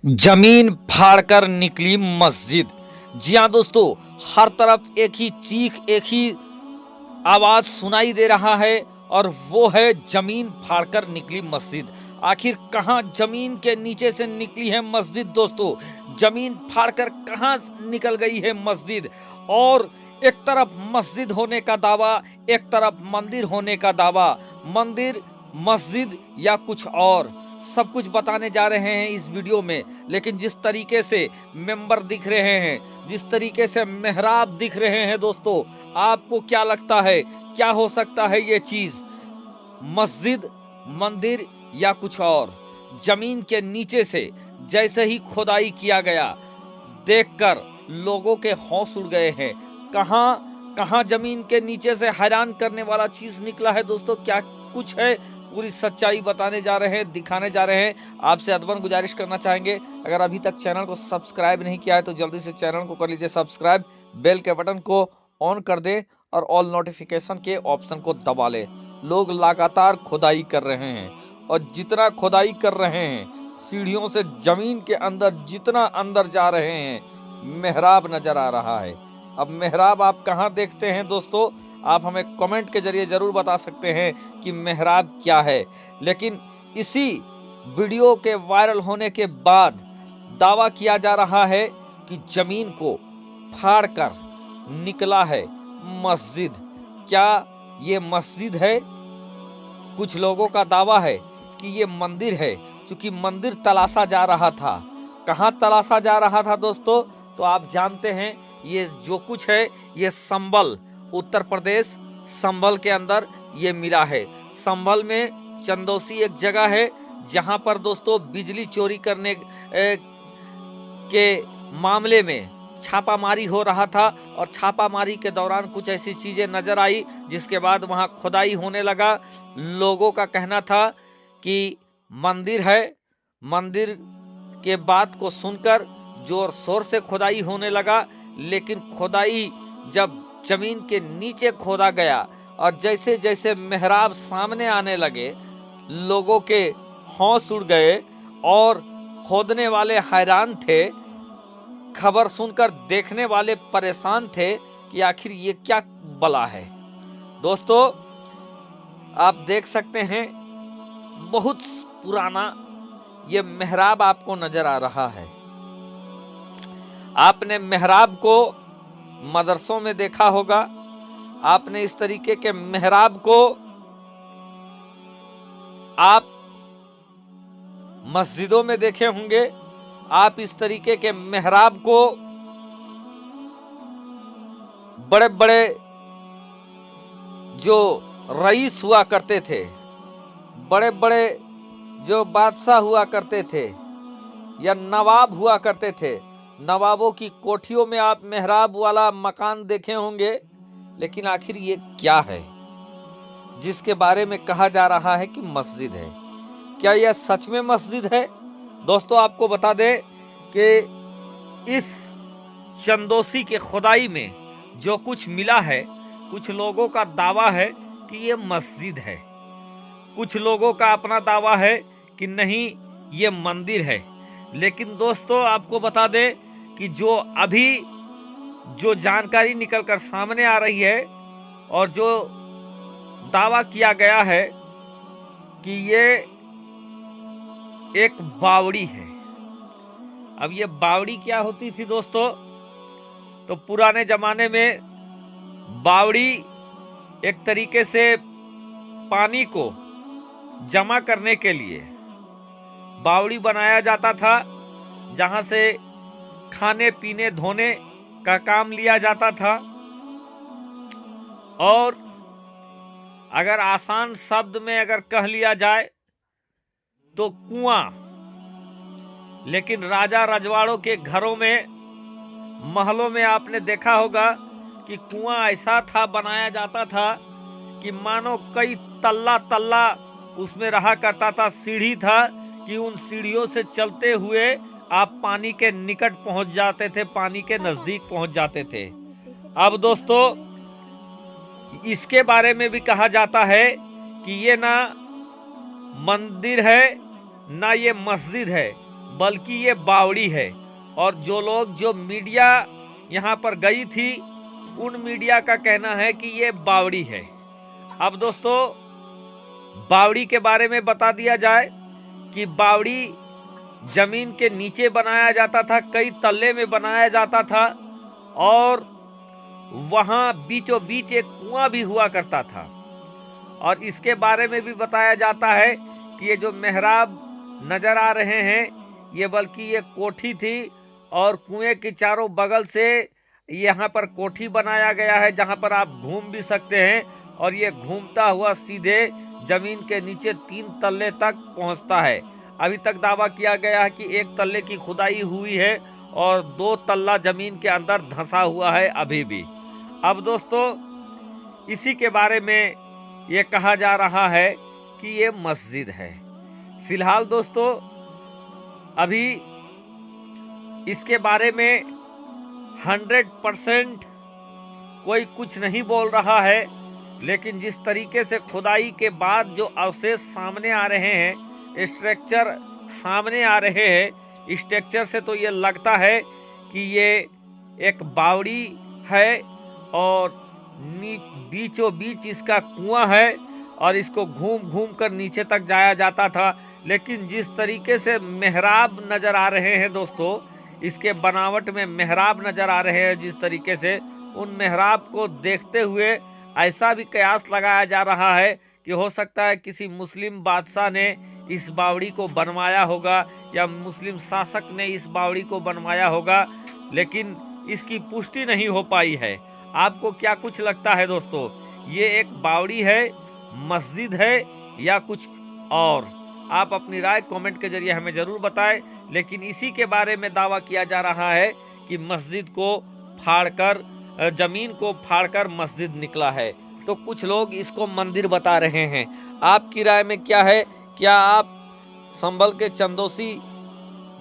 जमीन फाड़कर निकली मस्जिद। जी हाँ दोस्तों, हर तरफ एक ही चीख, एक ही आवाज सुनाई दे रहा है और वो है जमीन फाड़कर निकली मस्जिद। आखिर कहां जमीन के नीचे से निकली है मस्जिद दोस्तों? जमीन फाड़कर कहां निकल गई है मस्जिद? और एक तरफ मस्जिद होने का दावा, एक तरफ मंदिर होने का दावा। मंदिर, मस्जिद या कुछ और, सब कुछ बताने जा रहे हैं इस वीडियो में। लेकिन जिस तरीके से मेंबर दिख रहे हैं, जिस तरीके से मेहराब दिख रहे हैं दोस्तों, आपको क्या लगता है क्या हो सकता है ये चीज? मस्जिद, मंदिर या कुछ और? जमीन के नीचे से जैसे ही खुदाई किया गया, देखकर लोगों के होश उड़ गए हैं। कहां कहां जमीन के नीचे से हैरान करने वाला चीज निकला है दोस्तों, क्या कुछ है, पूरी सच्चाई बताने जा रहे हैं, दिखाने जा रहे हैं। आपसे अदबन गुजारिश करना चाहेंगे, अगर अभी तक चैनल को सब्सक्राइब नहीं किया है तो जल्दी से चैनल को कर लीजिए सब्सक्राइब, बेल के बटन को ऑन कर दें और ऑल नोटिफिकेशन के ऑप्शन को दबा लें। लोग लगातार खुदाई कर रहे हैं और जितना खुदाई कर रहे हैं, सीढ़ियों से जमीन के अंदर जितना अंदर जा रहे हैं, मेहराब नजर आ रहा है। अब मेहराब आप कहां देखते हैं दोस्तों? आप हमें कमेंट के जरिए जरूर बता सकते हैं कि मेहराब क्या है। लेकिन इसी वीडियो के वायरल होने के बाद दावा किया जा रहा है कि जमीन को फाड़कर निकला है मस्जिद। क्या ये मस्जिद है? कुछ लोगों का दावा है कि ये मंदिर है, क्योंकि मंदिर तलाशा जा रहा था। कहां तलाशा जा रहा था दोस्तों? तो आप जानते हैं, ये जो कुछ है ये संभल, उत्तर प्रदेश संभल के अंदर ये मिला है। संभल में चंदौसी एक जगह है जहां पर दोस्तों बिजली चोरी करने के मामले में छापामारी हो रहा था और छापामारी के दौरान कुछ ऐसी चीजें नजर आई जिसके बाद वहां खुदाई होने लगा। लोगों का कहना था कि मंदिर है। मंदिर के बात को सुनकर जोर शोर से खुदाई होने लगा, लेकिन खुदाई जब जमीन के नीचे खोदा गया और जैसे जैसे मेहराब सामने आने लगे, लोगों के होश उड़ गए और खोदने वाले हैरान थे। खबर सुनकर देखने वाले परेशान थे कि आखिर ये क्या बला है। दोस्तों, आप देख सकते हैं, बहुत पुराना ये मेहराब आपको नजर आ रहा है। आपने मेहराब को मदरसों में देखा होगा, आपने इस तरीके के मेहराब को आप मस्जिदों में देखे होंगे। आप इस तरीके के मेहराब को बड़े बड़े जो रईस हुआ करते थे, बड़े बड़े जो बादशाह हुआ करते थे या नवाब हुआ करते थे, नवाबों की कोठियों में आप मेहराब वाला मकान देखे होंगे। लेकिन आखिर ये क्या है जिसके बारे में कहा जा रहा है कि मस्जिद है? क्या यह सच में मस्जिद है? दोस्तों, आपको बता दें कि इस चंदौसी के खुदाई में जो कुछ मिला है, कुछ लोगों का दावा है कि ये मस्जिद है, कुछ लोगों का अपना दावा है कि नहीं ये मंदिर है। लेकिन दोस्तों, आपको बता दें कि जो अभी जो जानकारी निकलकर सामने आ रही है और जो दावा किया गया है कि ये एक बावड़ी है। अब ये बावड़ी क्या होती थी दोस्तों? तो पुराने जमाने में बावड़ी एक तरीके से पानी को जमा करने के लिए बावड़ी बनाया जाता था, जहां से खाने पीने धोने का काम लिया जाता था। और अगर आसान शब्द में अगर कह लिया जाए तो कुआं। लेकिन राजा रजवाड़ों के घरों में, महलों में आपने देखा होगा कि कुआं ऐसा था, बनाया जाता था कि मानो कई तल्ला तल्ला उसमें रहा करता था। सीढ़ी था कि उन सीढ़ियों से चलते हुए आप पानी के निकट पहुंच जाते थे, पानी के नजदीक पहुंच जाते थे। अब दोस्तों, इसके बारे में भी कहा जाता है कि ये ना मंदिर है ना ये मस्जिद है, बल्कि ये बावड़ी है। और जो मीडिया यहाँ पर गई थी, उन मीडिया का कहना है कि ये बावड़ी है। अब दोस्तों, बावड़ी के बारे में बता दिया जाए कि बावड़ी जमीन के नीचे बनाया जाता था, कई तल्ले में बनाया जाता था, और वहां बीचों बीच एक कुआं भी हुआ करता था। और इसके बारे में भी बताया जाता है कि ये जो मेहराब नजर आ रहे हैं, ये बल्कि ये कोठी थी, और कुएं के चारों बगल से यहाँ पर कोठी बनाया गया है, जहाँ पर आप घूम भी सकते हैं। और ये घूमता हुआ सीधे जमीन के नीचे 3 तल्ले तक पहुँचता है। अभी तक दावा किया गया है कि 1 तल्ले की खुदाई हुई है और 2 तल्ला जमीन के अंदर धंसा हुआ है अभी भी। अब दोस्तों, इसी के बारे में ये कहा जा रहा है कि ये मस्जिद है। फिलहाल दोस्तों, अभी इसके बारे में 100% कोई कुछ नहीं बोल रहा है, लेकिन जिस तरीके से खुदाई के बाद जो अवशेष सामने आ रहे हैं, स्ट्रक्चर सामने आ रहे हैं, स्ट्रक्चर से तो ये लगता है कि ये एक बावड़ी है और बीचों बीच इसका कुआं है, और इसको घूम घूम कर नीचे तक जाया जाता था। लेकिन जिस तरीके से मेहराब नज़र आ रहे हैं दोस्तों, इसके बनावट में मेहराब नज़र आ रहे हैं जिस तरीके से, उन मेहराब को देखते हुए ऐसा भी कयास लगाया जा रहा है कि हो सकता है किसी मुस्लिम बादशाह ने इस बावड़ी को बनवाया होगा, या मुस्लिम शासक ने इस बावड़ी को बनवाया होगा, लेकिन इसकी पुष्टि नहीं हो पाई है। आपको क्या कुछ लगता है दोस्तों, ये एक बावड़ी है, मस्जिद है, या कुछ और? आप अपनी राय कमेंट के जरिए हमें ज़रूर बताएं। लेकिन इसी के बारे में दावा किया जा रहा है कि मस्जिद को फाड़कर, जमीन को फाड़कर मस्जिद निकला है। तो कुछ लोग इसको मंदिर बता रहे हैं। आपकी राय में क्या है? क्या आप संभल के चंदौसी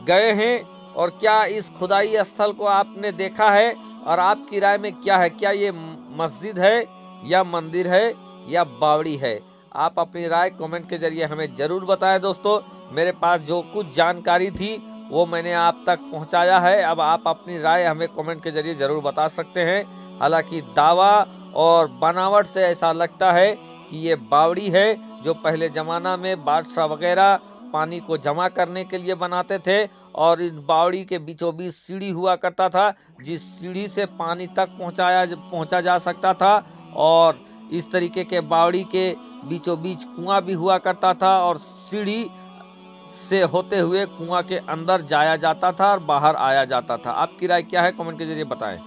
गए हैं, और क्या इस खुदाई स्थल को आपने देखा है? और आपकी राय में क्या है? क्या ये मस्जिद है, या मंदिर है, या बावड़ी है? आप अपनी राय कमेंट के जरिए हमें ज़रूर बताएं दोस्तों। मेरे पास जो कुछ जानकारी थी वो मैंने आप तक पहुंचाया है। अब आप अपनी राय हमें कमेंट के जरिए ज़रूर बता सकते हैं। हालांकि दावा और बनावट से ऐसा लगता है कि ये बावड़ी है, जो पहले ज़माना में बादशाह वगैरह पानी को जमा करने के लिए बनाते थे, और इस बावड़ी के बीचों बीच सीढ़ी हुआ करता था, जिस सीढ़ी से पानी तक पहुंचा जा सकता था। और इस तरीके के बावड़ी के बीचों बीच कुआं भी हुआ करता था, और सीढ़ी से होते हुए कुआं के अंदर जाया जाता था और बाहर आया जाता था। आपकी राय क्या है? कमेंट के जरिए बताएं।